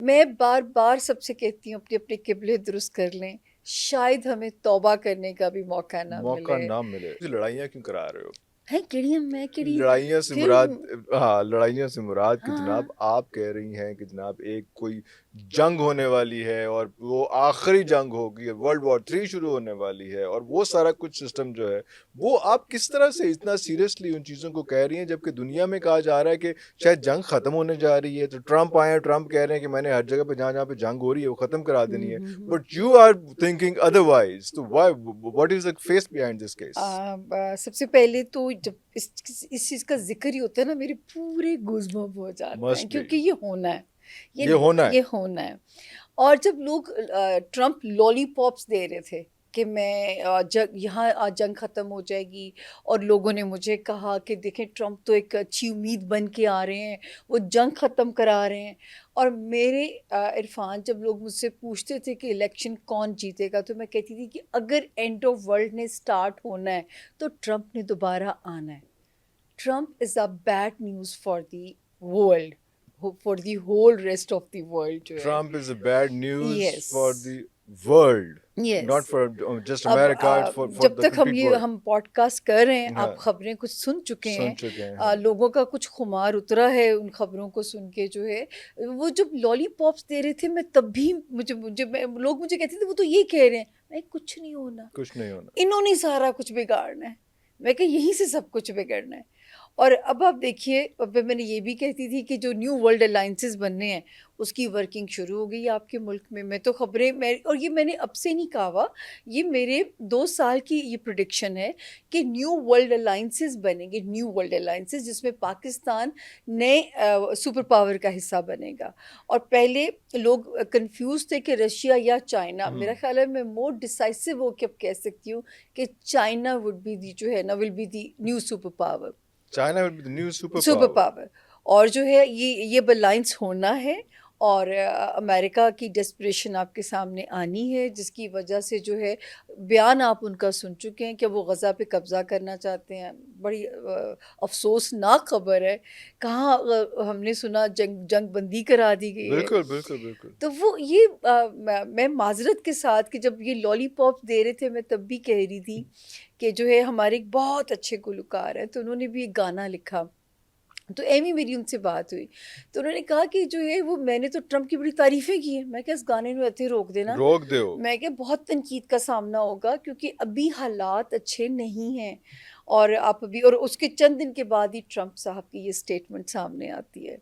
मैं बार-बार सबसे कहती हूँ अपने-अपने किबले दुरुस्त कर लें, शायद हमें तौबा करने का भी मौका ना मौका मिले। ना मिले। लड़ाइयाँ क्यों करा रहे हो? हैं किहड़ियां मैं किहड़ी लड़ाइयाँ से मुराद फिर हाँ, लड़ाइयों से मुराद कि हाँ, जनाब आप कह रही हैं कि जनाब एक कोई जंग होने वाली है और वो आखिरी जंग होगी, वर्ल्ड वॉर 3 शुरू होने वाली है और वो सारा कुछ सिस्टम जो है, वो आप किस तरह से इतना सीरियसली उन चीज़ों को कह रही हैं जबकि दुनिया में कहा जा रहा है कि शायद जंग खत्म होने जा रही है। तो ट्रंप आए हैं, ट्रंप कह रहे हैं कि मैंने हर जगह पे जहाँ-जहाँ पे जंग हो रही है वो खत्म करा देनी है। हुँ। But you are thinking otherwise तो why what is the face behind this case? सबसे पहले तो जब इस चीज़ का ज़िक्र ही होता है ना, मेरे पूरे गूज़बम्प हो जाते हैं मस्ट बी क्योंकि ये होना है, ये ये होना है। ये होना है। और जब लोग ट्रंप लॉलीपॉप्स दे रहे थे कि मैं यहाँ आज जंग ख़त्म हो जाएगी, और लोगों ने मुझे कहा कि देखें ट्रंप तो एक अच्छी उम्मीद बन के आ रहे हैं, वो जंग ख़त्म करा रहे हैं। और मेरे इरफान, जब लोग मुझसे पूछते थे कि इलेक्शन कौन जीतेगा, तो मैं कहती थी कि अगर एंड ऑफ वर्ल्ड ने स्टार्ट होना है तो ट्रंप ने दोबारा आना है। Trump is a bad news for the world, for the whole rest of the world जो है। Trump is a bad news yes, for the world, not yes. for just अब America, it's for जब the तक complete world. हम podcast कर रहे हैं, आप हाँ, खबरें कुछ सुन चुके सुन हैं। चुके हैं हम। लोगों का कुछ खुमार उतरा है उन खबरों को सुन के जो है। वो जब लॉलीपॉप्स दे रहे थे, मैं तब भी मुझे मुझे मैं लोग मुझे कहते थे वो तो ये कह रहे हैं। मैं, कुछ नहीं होना, कुछ नहीं होना। इन्होंने सारा कुछ बिगाड़ना है। मैं कहा यहीं से सब कुछ बिगड़ना है। और अब आप देखिए, अब मैंने ये भी कहती थी कि जो न्यू वर्ल्ड अलायंसेस बनने हैं, उसकी वर्किंग शुरू हो गई है आपके मुल्क में। मैं तो खबरें मैं और ये मैंने अब से नहीं कहा हुआ, ये मेरे 2 साल की ये प्रेडिक्शन है कि न्यू वर्ल्ड अलायंसेस बनेंगे, न्यू वर्ल्ड अलायंसेस जिसमें पाकिस्तान नए सुपर पावर का हिस्सा बनेगा। और पहले लोग कंफ्यूज थे कि रशिया या चाइना। मेरा ख्याल है मैं मोर डिसाइसिव होकर अब कह सकती हूँ कि चाइना वुड बी दी जो है ना, will be the new super power. China will be the new super superpower. Power. और जो है ये अलायंस होना है। और अमेरिका की डेस्परेशन आपके सामने आनी है, जिसकी वजह से जो है बयान आप उनका सुन चुके हैं कि वो गज़ा पे कब्ज़ा करना चाहते हैं। बड़ी अफसोसनाक खबर है। कहाँ हमने सुना जंग जंग बंदी करा दी गई है। बिल्कुल, बिल्कुल, बिल्कुल। तो वो ये मैं माज़रत के साथ कि जब ये लॉलीपॉप दे रहे थे, मैं तब भी कह रही थी कि जो है हमारे एक बहुत अच्छे गुलकार हैं, तो उन्होंने भी एक गाना लिखा। तो एमी मेरी उनसे बात हुई, तो उन्होंने कहा कि जो है वो मैंने तो ट्रंप की बड़ी तारीफ़ें की हैं। मैं क्या इस गाने में इत्थे रोक देना। रोक दो। मैं क्या बहुत तनकीद का सामना होगा क्योंकि अभी हालात अच्छे नहीं हैं। और आप अभी और उसके चंद दिन के बाद ही ट्रंप साहब की ये स्टेटमेंट सामने आती है।